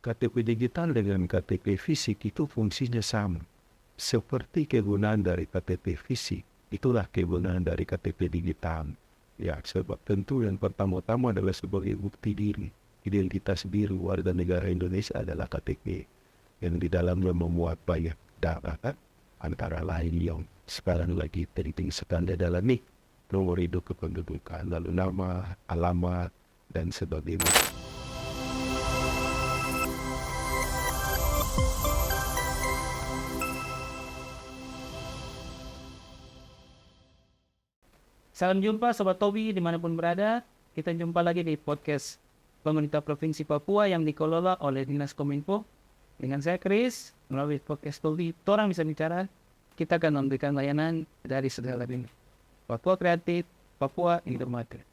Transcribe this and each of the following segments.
KTP digital dengan KTP fisik itu fungsinya sama. Seperti kegunaan dari KTP fisik, itulah kegunaan dari KTP digital. Ya, sebab tentu yang pertama-tama adalah sebagai bukti diri. Identitas diri warga negara Indonesia adalah KTP. Yang di dalamnya memuat banyak data, antara lain yang sekarang lagi penting sekali adalah nih, nomor hidup kependudukan, lalu nama, alamat, dan sebagainya. Salam jumpa Sobat Tobi dimanapun berada. Kita jumpa lagi di podcast Pemerintah Provinsi Papua yang dikelola oleh Dinas Kominfo. Dengan saya Chris, melalui podcast Tobi, orang bisa bicara. Kita akan memberikan layanan dari segala bidang. Papua Kreatif, Papua Informatif.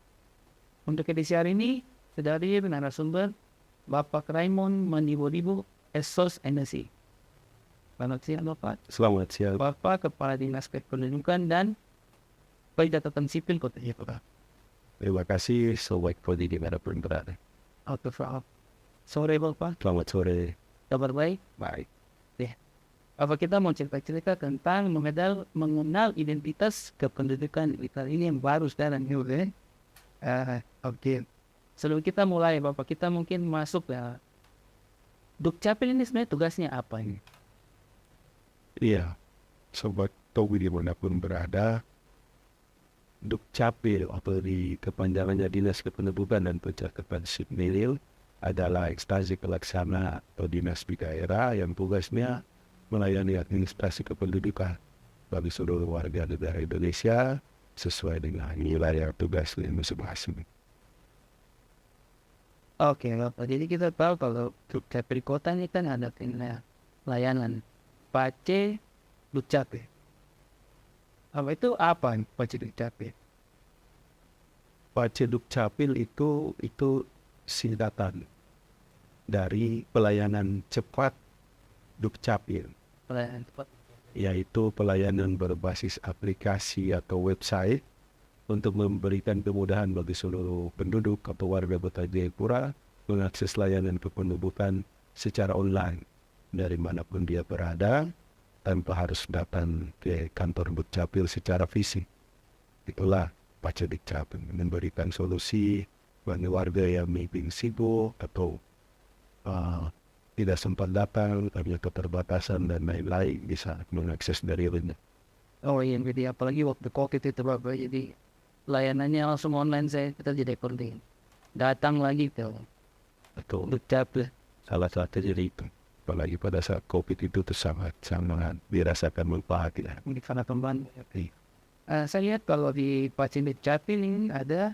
Untuk edisi hari ini, sudah hadir narasumber Bapak Raymond Mandibo-Dibo, Esos NSI. Selamat siang Bapak. Selamat siang. Bapak Kepala Dinas Kependudukan dan Pencatatan Sipil Kota Jayapura. Terima kasih, Sobat Kodi dimanapun berada. Sore Bapak, Selamat sore. kabar baik? Baik. Bapak, kita mau cerita-cerita tentang mengenal identitas kependudukan kita ini yang baru sekarang. Oke. Sebelum kita mulai Bapak, kita mungkin masuk ya. Dukcapil ini sebenarnya tugasnya apa ini? Iya, Sobat Tobi dimanapun berada, Dukcapil atau di kepanjangannya Dinas Kependudukan dan Pencatatan Sipil adalah instansi pelaksana atau dinas di daerah yang tugasnya melayani administrasi kependudukan bagi seluruh warga negara Indonesia sesuai dengan wilayah tugas masing-masing. Oke Bapak, jadi kita tahu kalau Dukcapil Kota ini kan ada layanan PACE Dukcapil. Itu apa PACE Dukcapil? PACE Dukcapil itu singkatan dari pelayanan cepat Dukcapil, Pelayanan cepat. yaitu pelayanan berbasis aplikasi atau website untuk memberikan kemudahan bagi seluruh penduduk atau warga Kota Jayapura mengakses layanan kependudukan secara online dari manapun dia berada tanpa harus datang ke kantor Dukcapil secara fisik. Itulah PACE Dukcapil, memberikan solusi bagi warga yang mungkin sibuk atau tidak sempat datang karena keterbatasan dan lain-lain bisa mengakses dari rumah. Oh iya, jadi apalagi waktu COVID itu Bapak, jadi layanannya langsung online kita jadi penting. Datang lagi tuh Atau Dukcapil. salah satu jadi itu. Apalagi pada saat COVID itu sangat dirasakan manfaatnya. Ini karena pembantu. Iya. Saya lihat kalau di PACE Dukcapil ini ada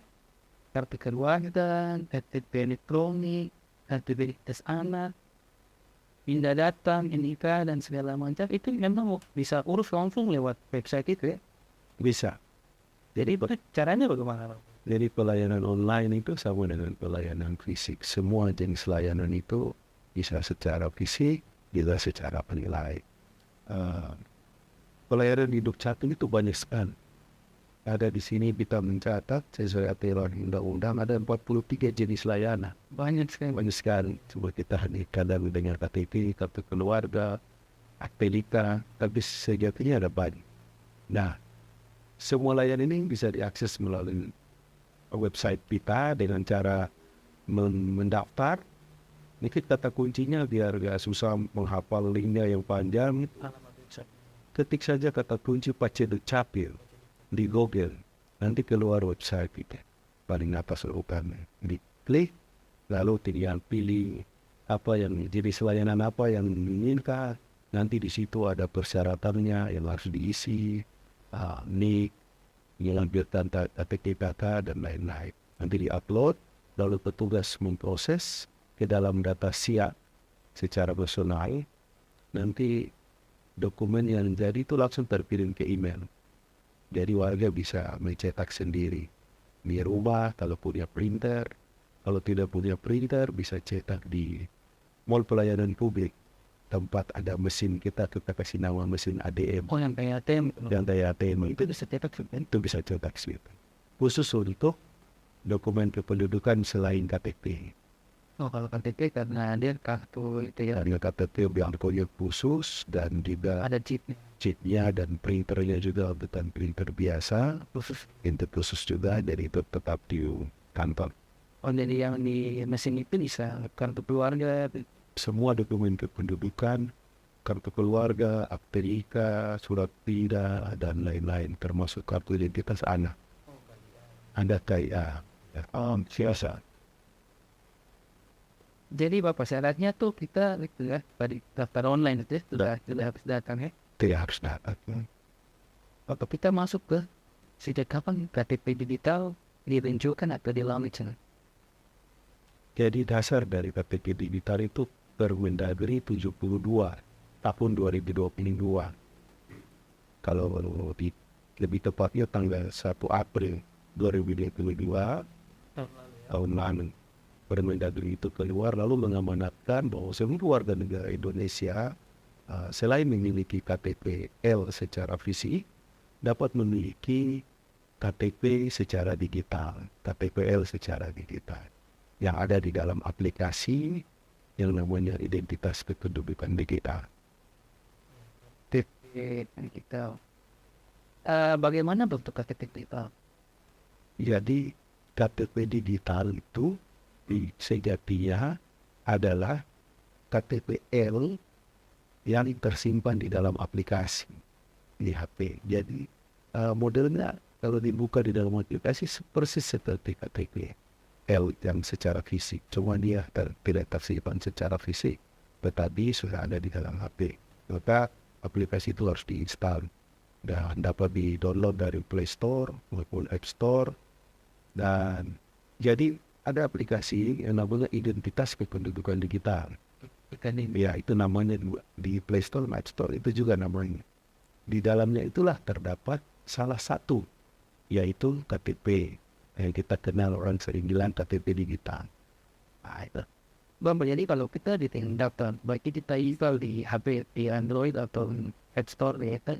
kartu keluarga, KTP elektronik, kartu identitas anak, pindah datang, NIK dan segala macam. Itu memang bisa urus langsung lewat website itu ya. Bisa. Jadi caranya bagaimana? Jadi pelayanan online itu sama dengan pelayanan fisik. Semua jenis layanan itu bisa secara fisik, bisa secara penilai. Pelayanan di Dukcapil itu banyak sekali. Ada di sini kita mencatat sesuai aturan undang-undang ada 43 jenis layanan. Banyak sekali. Banyak sekali. Coba kita kadang dengan KTP, kartu keluarga, akte nikah, tapi sejatinya ada banyak. Nah, semua layanan ini bisa diakses melalui website kita dengan cara mendaftar. Ini kata kuncinya biar gak susah menghafal linknya yang panjang. Ketik saja kata kunci PACE Dukcapil di Google, nanti keluar website kita paling atas urutannya. Diklik, lalu tinggal pilih apa yang jenis layanan apa yang diinginkan. Nanti di situ ada persyaratannya yang harus diisi, nik, mengambilkan KTP dan lain-lain. Nanti diupload, lalu petugas memproses ke dalam data siap secara personal. Nanti dokumen yang jadi itu langsung terkirim ke email. Jadi warga bisa mencetak sendiri di rumah kalau punya printer. Kalau tidak punya printer bisa cetak di mall pelayanan publik. Tempat ada mesin kita kasih nama mesin ADM. Oh yang kayak ATM. Yang kayak ATM Itu bisa cetak sebenarnya. itu bisa cetak sendiri. Khusus untuk dokumen kependudukan selain KTP. Oh, kalau KTP karena dia kartu itu ya, Ada KTP barcode khusus dan juga ada chipnya chipnya dan printernya juga bukan printer biasa, khusus. printer khusus juga, dan itu tetap di kantor. Oh, jadi yang di mesin itu bisa kartu keluarga. Semua dokumen kependudukan, kartu keluarga, akte nikah, surat pindah, dan lain-lain, termasuk kartu identitas anak. Ada kayak biasa. Jadi Bapak syaratnya tuh kita itu ya, tadi daftar online itu ya, sudah habis datang ya. Tidak harus datang. Waktu kita masuk ke sejak kapan KTP digital diluncurkan atau dilaunchkan? Jadi dasar dari KTP digital itu Permendagri 72 tahun 2022. Kalau lebih tepatnya tanggal 1 April 2022 tahun lalu. Permendagri itu keluar lalu mengamanatkan bahwa seluruh warga negara Indonesia selain memiliki KTP L secara fisik dapat memiliki KTP secara digital, KTP L secara digital yang ada di dalam aplikasi yang namanya identitas kependudukan digital. KTP digital. Bagaimana bentuk KTP digital? Jadi KTP digital itu sejatinya adalah KTP L yang tersimpan di dalam aplikasi di HP. Jadi modelnya kalau dibuka di dalam aplikasi persis seperti KTP L yang secara fisik. Cuma dia tidak tersimpan secara fisik, tetapi sudah ada di dalam HP. Maka aplikasi itu harus diinstal dan dapat di-download dari Play Store maupun App Store. Dan jadi ada aplikasi yang namanya identitas kependudukan digital. Ya, itu namanya di Play Store, App Store itu juga namanya. Di dalamnya itulah terdapat salah satu, yaitu KTP yang kita kenal orang sering bilang KTP digital. Nah, itu. Bang, jadi kalau kita daftar, baik kita install di HP, di Android atau App Store ya kan.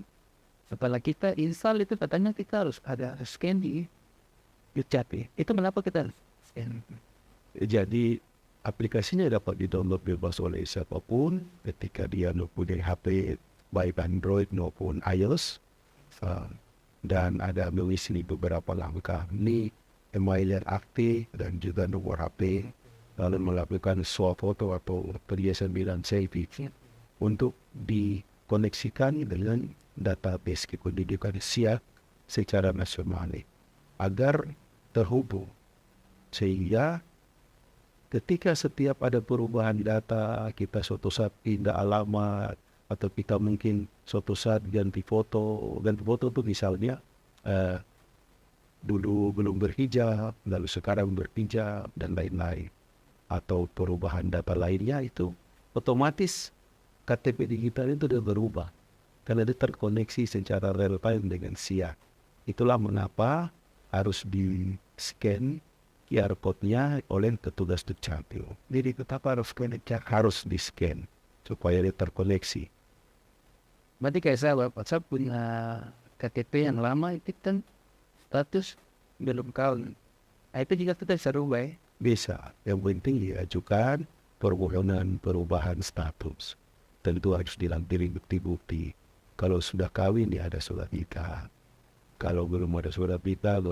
Setelah kita install itu katanya kita harus ada scan di UCAP. Itu kenapa kita harus scan? Jadi aplikasinya dapat di-download bebas oleh siapapun ketika dia mempunyai HP baik Android maupun iOS. Dan ada mengisi beberapa langkah, ini email aktif dan juga nomor HP, lalu melakukan swap foto atau perhiasan bilang selfie untuk dikoneksikan dengan database kependudukan SIA secara nasional agar terhubung, sehingga ketika setiap ada perubahan data, kita suatu saat pindah alamat atau kita mungkin suatu saat ganti foto itu misalnya dulu belum berhijab, lalu sekarang berhijab dan lain-lain, atau perubahan data lainnya, itu otomatis KTP digital itu sudah berubah karena dia terkoneksi secara real time dengan SIA. Itulah mengapa harus di-scan QR code-nya oleh petugas Dukcapil. Jadi tetap harus di-scan supaya dia terkoneksi. Berarti kayak saya WhatsApp punya KTP yang lama itu kan status belum kawin. Nah, itu juga kita bisa rubah ya. Bisa, yang penting diajukan permohonan perubahan status. Tentu harus dilampiri bukti-bukti. Kalau sudah kawin ya ada surat nikah. Kalau belum ada surat nikah,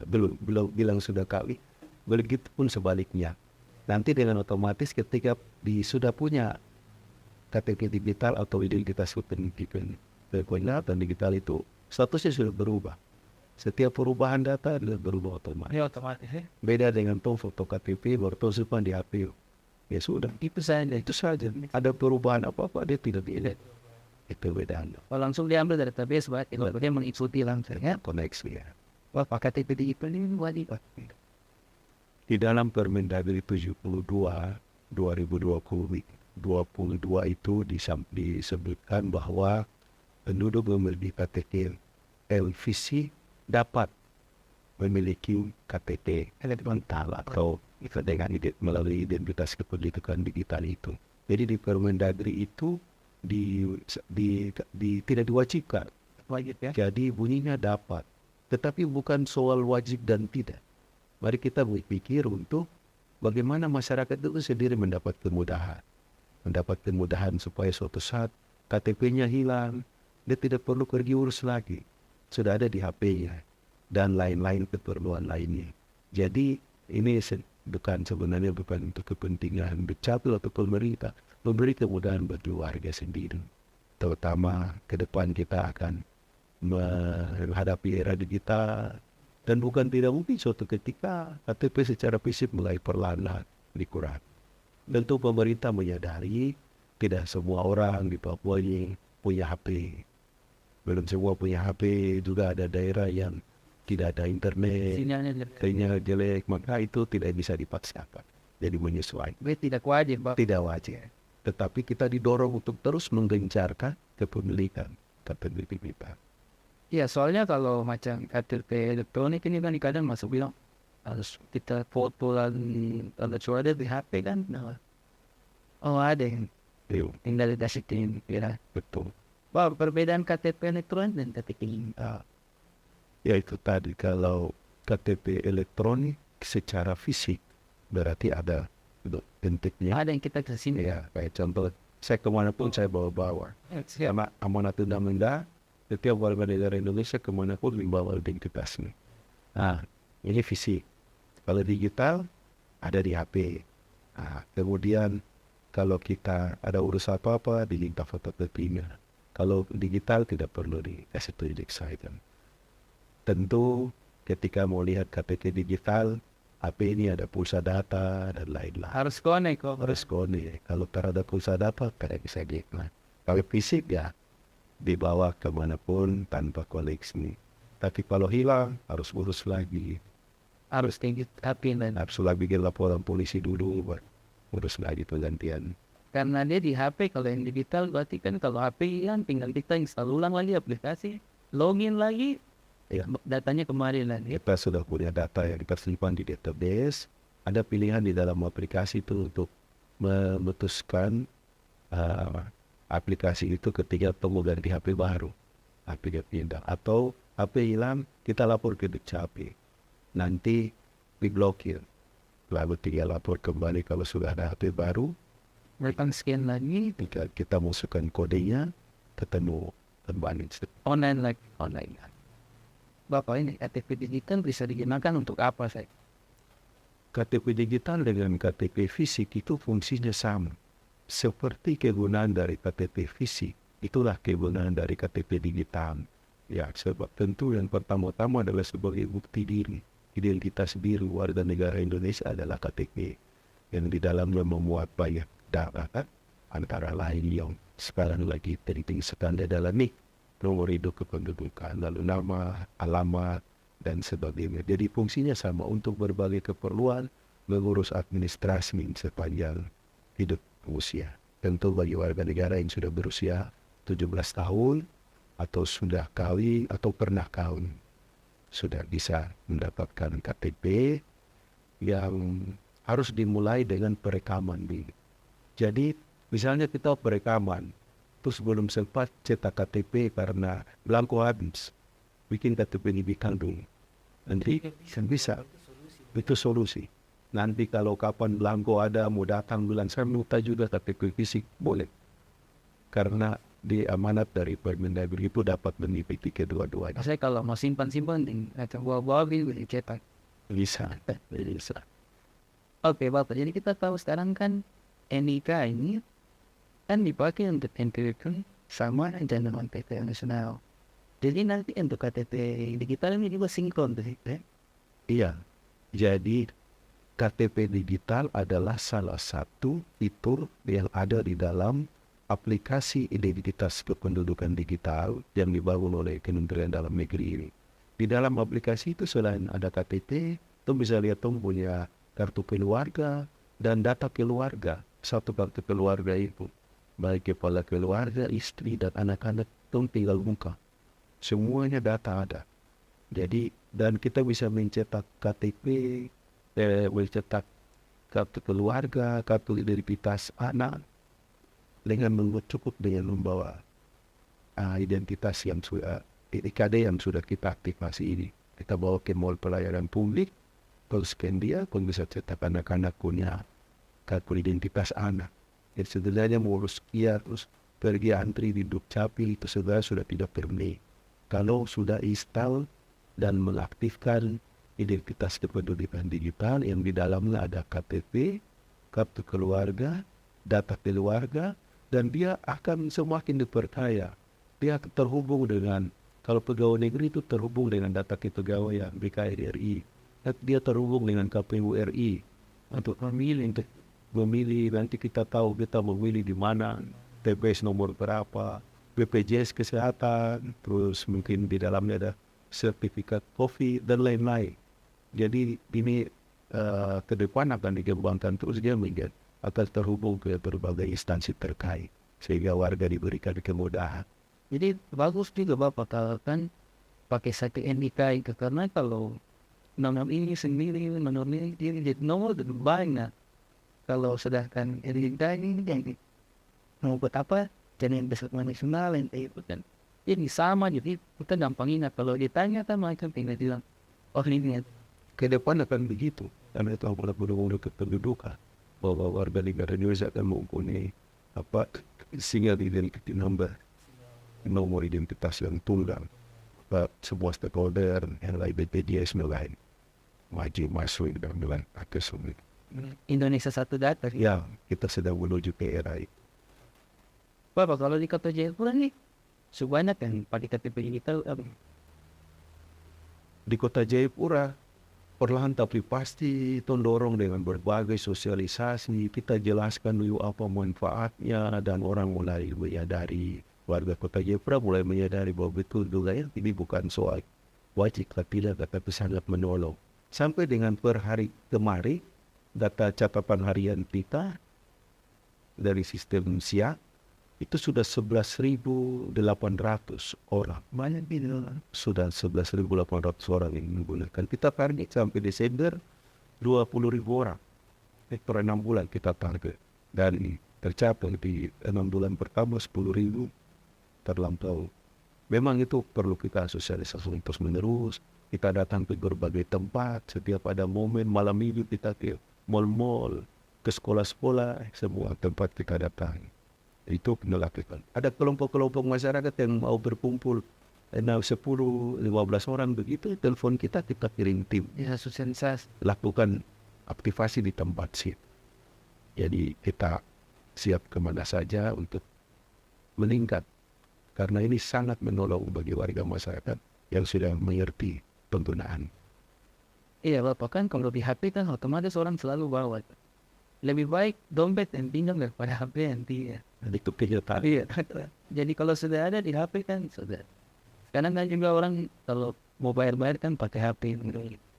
belum bilang sudah kawin, begitu pun sebaliknya. Nanti dengan otomatis ketika sudah punya KTP digital atau identitas kependudukan digital itu, statusnya sudah berubah. Setiap perubahan data adalah berubah otomatis. Ya otomatis ya. Beda dengan foto KTP baru simpan di HP. Ya sudah, Itu saja. itu saja. Ada perubahan apa-apa dia tidak dilihat. Itu bedanya. Oh, langsung diambil dari database, buat itu dia mengikuti langsung ya. Koneksi ya. Wah, pakai KTP digital ini wajib. Di dalam Permendagri 72 2022 itu disebutkan bahwa penduduk memiliki KTP LVC dapat memiliki KTP digital atau dengan melalui identitas kependudukan digital itu. Jadi di Permendagri itu tidak diwajibkan. Wajib ya. Jadi bunyinya dapat, tetapi bukan soal wajib dan tidak. Mari kita berpikir untuk bagaimana masyarakat itu sendiri mendapat kemudahan supaya suatu saat KTP-nya hilang, dia tidak perlu pergi urus lagi, sudah ada di HP-nya dan lain-lain keperluan lainnya. Jadi ini sebenarnya bukan untuk kepentingan Dukcapil atau pemerintah, memberi kemudahan bagi warga sendiri. Terutama ke depan kita akan menghadapi era digital, dan bukan tidak mungkin suatu ketika KTP secara fisik mulai perlahan-lahan dikurang. Tentu pemerintah menyadari tidak semua orang di Papua ini punya HP. Belum semua punya HP, juga ada daerah yang tidak ada internet, sinyal jelek, maka itu tidak bisa dipaksakan. Jadi menyesuaikan. Tidak wajib, Pak. Tidak wajib. Tetapi kita didorong untuk terus menggencarkan kepemilikan KTP kita. Iya, soalnya kalau macam KTP elektronik ini kan kadang masuk bilang harus kita foto lagi, kalau sudah ada di HP kan, oh ada yang dari dasitin, ya. Betul. Wow, perbedaan KTP elektronik dan KTP ini. Ya itu tadi, kalau KTP elektronik secara fisik berarti ada bentuknya. Ada yang kita ke sini. Ya, kayak contoh, saya kemanapun saya bawa-bawa. Karena amanat undang-undang, setiap warga negara Indonesia kemanapun membawa identitasnya. Nah, ini fisik. Kalau digital, ada di HP. Nah, kemudian kalau kita ada urus apa-apa, diminta fotokopinya. Kalau digital tidak perlu dikasih tunjuk saya kan. Tentu ketika mau lihat KTP digital, HP ini ada pulsa data dan lain-lain. Harus connect kok. Harus connect. Kalau tak ada pulsa data, tidak bisa diiklan. Kalau fisik ya, dibawa kemanapun tanpa koleksi. Tapi kalau hilang, harus urus lagi. Harus tinggi HP dan Harus lagi bikin laporan polisi dulu, urus lagi penggantian. karena dia di HP. Kalau yang digital berarti kan kalau HP kan tinggal kita install ulang lagi aplikasi, login lagi, Ya. datanya kemarin lagi. Kita sudah punya data yang kita simpan di database. Ada pilihan di dalam aplikasi itu untuk memutuskan aplikasi itu ketika temu ganti HP baru, HP pindah, atau HP hilang, kita lapor ke Dukcapil, nanti diblokir, lalu tinggal lapor kembali kalau sudah ada HP baru. Mereka scan lagi, Kita masukkan kodenya, ketemu kembali online lagi. Bapak ini KTP digital bisa digunakan untuk apa saya? KTP digital dengan KTP fisik itu fungsinya sama. Seperti kegunaan dari KTP fisik, itulah kegunaan dari KTP digital. Ya, sebab tentu yang pertama-tama adalah sebagai bukti diri. Identitas diri warga negara Indonesia adalah KTP. Yang di dalamnya memuat banyak data, antara lain yang sekarang lagi penting sekali adalah nomor hidup kependudukan, lalu nama, alamat, dan sebagainya. Jadi fungsinya sama untuk berbagai keperluan, mengurus administrasi sepanjang hidup usia. Tentu bagi warga negara yang sudah berusia 17 tahun, atau sudah kawin, atau pernah kawin, sudah bisa mendapatkan KTP yang harus dimulai dengan perekaman. Jadi misalnya kita perekaman, terus belum sempat cetak KTP karena belangko habis, bikin KTP di kandung. Nanti bisa, itu solusi. Nanti kalau kapan belangko ada, mau datang bilang saya minta juga KTP fisik, boleh. Karena di amanat dari Permendagri itu dapat mengikuti kedua-duanya. Saya kalau mau simpan-simpan, atau bawa-bawa gitu, cetak. Bisa. Oke, Bapak. Jadi kita tahu sekarang kan NIK ini kan dipakai untuk NPWP sama dengan KTP nasional. Jadi nanti untuk KTP digital ini juga sinkron tuh. Iya. Jadi KTP digital adalah salah satu fitur yang ada di dalam aplikasi identitas kependudukan digital yang dibangun oleh Kementerian Dalam Negeri ini. Di dalam aplikasi itu selain ada KTP, itu bisa lihat punya kartu keluarga dan data keluarga. Satu kartu keluarga itu, baik kepala keluarga, istri, dan anak-anak, itu tinggal buka. Semuanya data ada. Jadi, dan kita bisa mencetak KTP, mencetak kartu keluarga, kartu identitas anak, dengan cukup dengan membawa identitas yang sudah IKD yang sudah kita aktifasi ini. Kita bawa ke mall pelayanan publik, Kalau scan dia pun bisa cetak anak-anak punya kartu identitas anak. Jadi sebenarnya mau urus kia terus pergi antri di Dukcapil itu sebenarnya sudah tidak perlu. Kalau sudah install dan mengaktifkan identitas kependudukan digital yang di dalamnya ada KTP, kartu keluarga, data keluarga, dan dia akan semakin dipercaya. Dia terhubung dengan, kalau pegawai negeri itu terhubung dengan data kepegawaian BKRI. Dia terhubung dengan KPU RI untuk memilih nanti kita tahu kita memilih di mana, TPS nomor berapa, BPJS Kesehatan, terus mungkin di dalamnya ada sertifikat COVID dan lain-lain. Jadi ini ke depan akan dikembangkan terus, dia menjadi akan terhubung ke berbagai instansi terkait sehingga warga diberikan kemudahan. Jadi bagus juga Bapak kalau kan pakai satu NIK itu, karena kalau nomor ini sendiri, nomor ini jadi nomor lebih banyak. Kalau sedangkan NIK ini jadi mau buat apa? Jadi yang besar nasional yang itu kan. Jadi sama, jadi kita gampang ingat. Kalau ditanya kan mereka tinggal bilang, oh ini Ke depan akan begitu, karena itu adalah undang-undang kependudukan bahwa warga negara Indonesia akan mempunyai single identity number, nomor identitas yang tunggal. Sebuah stakeholder yang lain BPJS lain wajib masuk dengan akses ini. Indonesia satu data. Ya, kita sedang menuju ke era itu. Bapak kalau di Kota Jayapura nih sebanyak yang pakai KTP digital Di Kota Jayapura perlahan tapi pasti kita dorong dengan berbagai sosialisasi, kita jelaskan dulu apa manfaatnya dan orang mulai menyadari, warga Kota Jayapura mulai menyadari bahwa betul juga ya, ini bukan soal wajib tapi tidak, tapi sangat menolong. Sampai dengan per hari kemarin data catatan harian kita dari sistem SIA itu sudah 11.800 orang. Banyak gitu. Sudah 11.800 orang yang menggunakan. Kita target sampai Desember 20.000 orang. Per 6 bulan kita target. Dan tercapai di 6 bulan pertama 10.000 terlampau. Memang itu perlu kita sosialisasi terus menerus. Kita datang ke berbagai tempat. Setiap ada momen malam minggu kita ke mall-mall, ke sekolah-sekolah, semua tempat kita datang. Itu dilakukan. Ada kelompok-kelompok masyarakat yang mau berkumpul 10-15 orang begitu, telepon kita kirim tim. ya sosialisasi. Lakukan aktivasi di tempat sih. Jadi kita siap kemana saja untuk meningkat. Karena ini sangat menolong bagi warga masyarakat yang sudah mengerti penggunaan. Iya Bapak, kan kalau di HP kan otomatis orang selalu bawa. Lebih baik dompet yang pinjam daripada HP yang tidak. Dan itu kenyataan. Iya. Jadi kalau sudah ada di HP kan sudah. Sekarang kan juga orang kalau mau bayar-bayar kan pakai HP.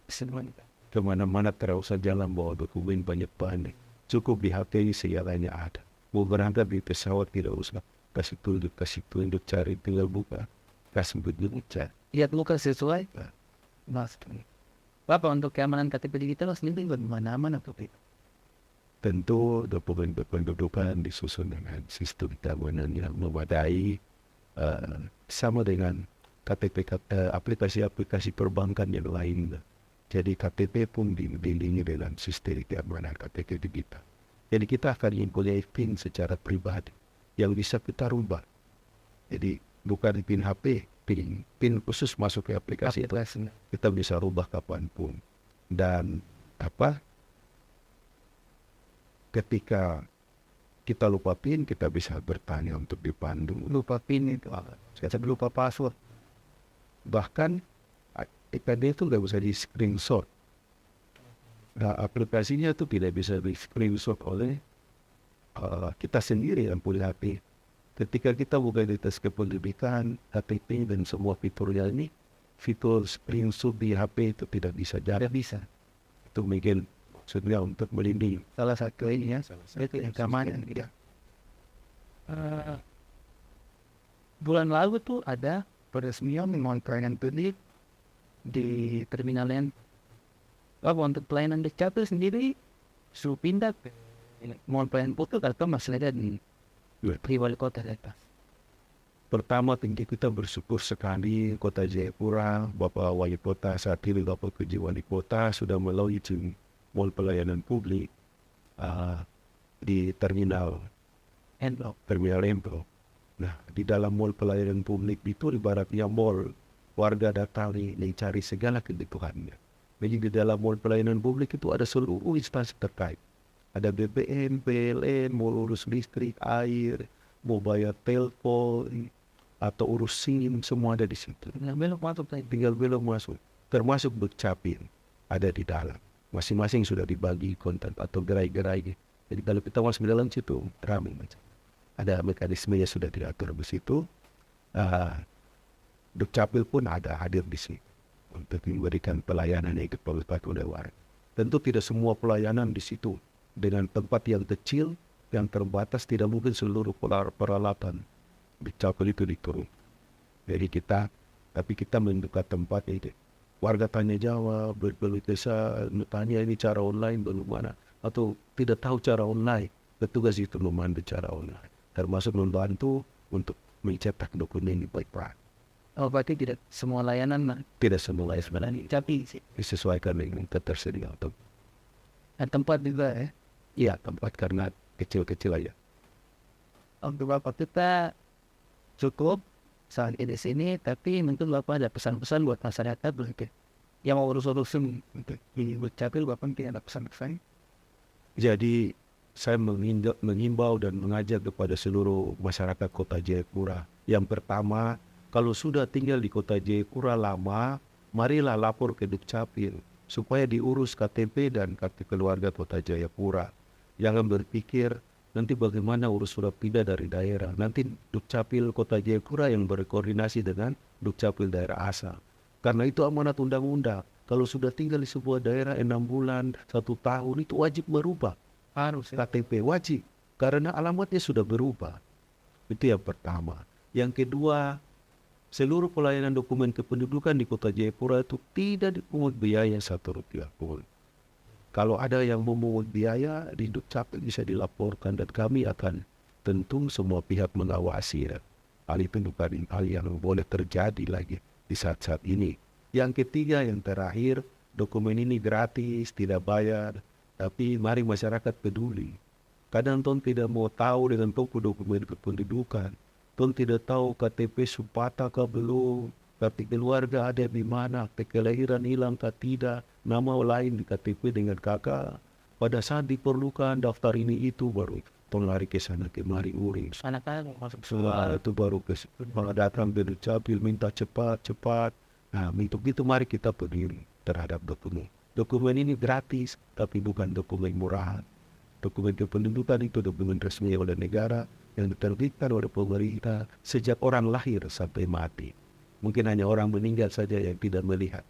Semuanya. Kemana-mana tidak usah jalan bawa dokumen banyak-banyak. Cukup di HP segalanya ada. Mau berangkat di pesawat tidak usah kasih tunjuk, cari, tinggal buka. Kasih tunjuk, cari. Lihat muka sesuai. Mas. Bapak untuk keamanan KTP digital sendiri bagaimana, aman atau tidak? Tentu dokumen kependudukan disusun dengan sistem keamanan yang memadai, sama dengan aplikasi-aplikasi perbankan yang lain. Jadi KTP pun dilindungi dengan sistem keamanan KTP digital. Jadi kita akan mempunyai PIN secara pribadi yang bisa kita rubah. Jadi bukan PIN HP, PIN khusus masuk ke aplikasi itu. Kita bisa rubah kapanpun. Dan ketika kita lupa PIN, kita bisa bertanya untuk dipandu. Lupa PIN itu. Saya lupa password. Bahkan IPD itu nggak bisa di screenshot. Nah, aplikasinya itu tidak bisa di screenshot oleh kita sendiri yang punya HP. Ketika kita buka identitas kependudukan, KTP dan semua fiturnya ini, fitur screenshot di HP itu tidak bisa jalan. Bisa. Itu mungkin maksudnya untuk melindungi. Salah satu ini ya. Itu yang keamanan. Ya. Bulan lalu tuh ada peresmian pelayanan publik di terminal yang untuk pelayanan Dukcapil sendiri suruh pindah ke pelayanan publik atau masih ada di wali kota atas. Pertama, tinggi kita bersyukur sekali Kota Jayapura, Bapak Wali Kota saat ini, Bapak PJ Wali Kota sudah melalui mall pelayanan publik uh, di terminal Embro. Nah, di dalam mall pelayanan publik itu ibaratnya mall warga datang cari segala kebutuhannya. Jadi di dalam mall pelayanan publik itu ada seluruh instansi terkait. Ada BBM, PLN, mau urus listrik, air, mau bayar telepon, atau urus SIM, semua ada di situ. Tinggal belok masuk. Termasuk Dukcapil ada di dalam. Masing-masing sudah dibagi konten atau gerai-gerai. Jadi kalau kita masuk ke dalam situ, ramai macam. Ada mekanismenya sudah diatur di situ. Dukcapil pun ada hadir di sini untuk memberikan pelayanan yang kepada warga. Tentu tidak semua pelayanan di situ. Dengan tempat yang kecil, yang terbatas, tidak mungkin seluruh peralatan Dukcapil itu diturun. Jadi tapi kita membuka tempat itu. Warga tanya jawab, berbelit desa, tanya ini cara online belum mana, atau tidak tahu cara online, petugas itu membantu cara online, termasuk membantu untuk mencetak dokumen di baik-baik. Oh, berarti tidak semua layanan Tidak semua sebenarnya tapi disesuaikan dengan ketersediaan. tempat juga ya. Iya, tempat karena kecil-kecil aja. Untuk Bapak kita cukup saat ini di sini, tapi mungkin Bapak ada pesan-pesan buat masyarakat mungkin yang mau urus-urus untuk ini Dukcapil, Bapak mungkin ada pesan-pesan. Jadi saya mengimbau dan mengajak kepada seluruh masyarakat Kota Jayapura. Yang pertama, kalau sudah tinggal di Kota Jayapura lama, marilah lapor ke Dukcapil supaya diurus KTP dan kartu keluarga Kota Jayapura. Jangan berpikir nanti bagaimana urus surat pindah dari daerah. Nanti Dukcapil Kota Jayapura yang berkoordinasi dengan Dukcapil daerah asal. Karena itu amanat undang-undang. Kalau sudah tinggal di sebuah daerah 6 bulan, 1 tahun, itu wajib merubah. Harus ya. KTP wajib. Karena alamatnya sudah berubah. Itu yang pertama. Yang kedua, seluruh pelayanan dokumen kependudukan di Kota Jayapura itu tidak dipungut biaya Rp1 pun. Kalau ada yang memungut biaya di Dukcapil bisa dilaporkan dan kami akan tentu semua pihak mengawasi. Hal itu bukan hal yang boleh terjadi lagi di saat-saat ini. Yang ketiga, yang terakhir, dokumen ini gratis, tidak bayar, tapi mari masyarakat peduli. Kadang ton tidak mau tahu dengan toko dokumen kependudukan. Ton tidak tahu KTP supata kah belum, kartu keluarga ada di mana, akte kelahiran hilang kah tidak, nama lain di KTP dengan kakak. Pada saat diperlukan daftar ini itu baru ton lari ke sana kemari urus. Anak-anak masuk Soal itu baru datang ke Dukcapil minta cepat. Nah, untuk itu mari kita peduli terhadap dokumen. Dokumen ini gratis, tapi bukan dokumen murahan. Dokumen kependudukan itu dokumen resmi oleh negara yang diterbitkan oleh pemerintah sejak orang lahir sampai mati. Mungkin hanya orang meninggal saja yang tidak melihat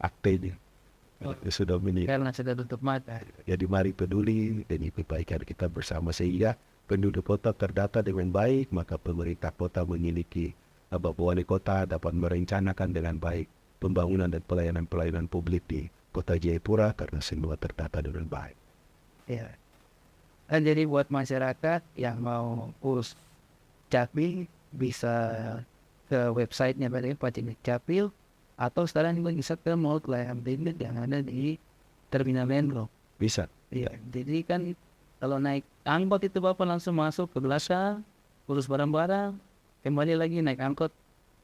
aktenya. Sudah meninggal. karena sudah tutup mata. Jadi mari peduli demi kebaikan kita bersama sehingga penduduk kota terdata dengan baik, maka pemerintah kota memiliki Bapak Wali Kota dapat merencanakan dengan baik pembangunan dan pelayanan-pelayanan publik di Kota Jayapura karena semua terdata dengan baik. Ya. Dan jadi buat masyarakat yang mau urus Dukcapil bisa ke websitenya Pak Dukcapil, atau sekarang juga bisa ke mall pelayanan publik yang ada di Terminal Embro. Bisa. Iya, jadi kan kalau naik angkot itu Bapak langsung masuk ke belakang, urus barang-barang, kembali lagi naik angkot,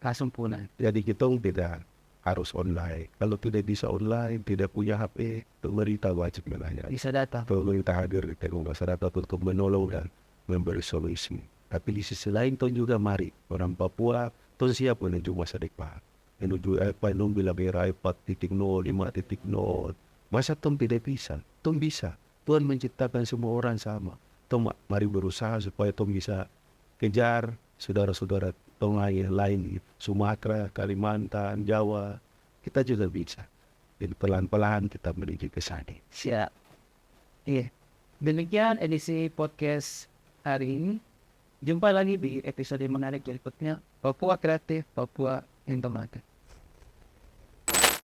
langsung pulang. Jadi kita tidak harus online. Kalau tidak bisa online, tidak punya HP, pemerintah wajib melayani. Bisa datang. Pemerintah hadir di tengah masyarakat untuk menolong dan memberi solusi. Tapi di sisi lain, ton juga mari orang Papua, ton siap menuju masa depan. Menuju non bilang era 4.0, 5.0. Masa ton tidak bisa? Ton bisa. Tuhan menciptakan semua orang sama. Ton mari berusaha supaya ton bisa kejar saudara-saudara ton lain Sumatera, Kalimantan, Jawa. Kita juga bisa. Jadi pelan-pelan kita menuju ke sana. Siap. Iya. Demikian edisi podcast hari ini. Jumpa lagi di episode menarik berikutnya. Papua Kreatif, Papua Informatif.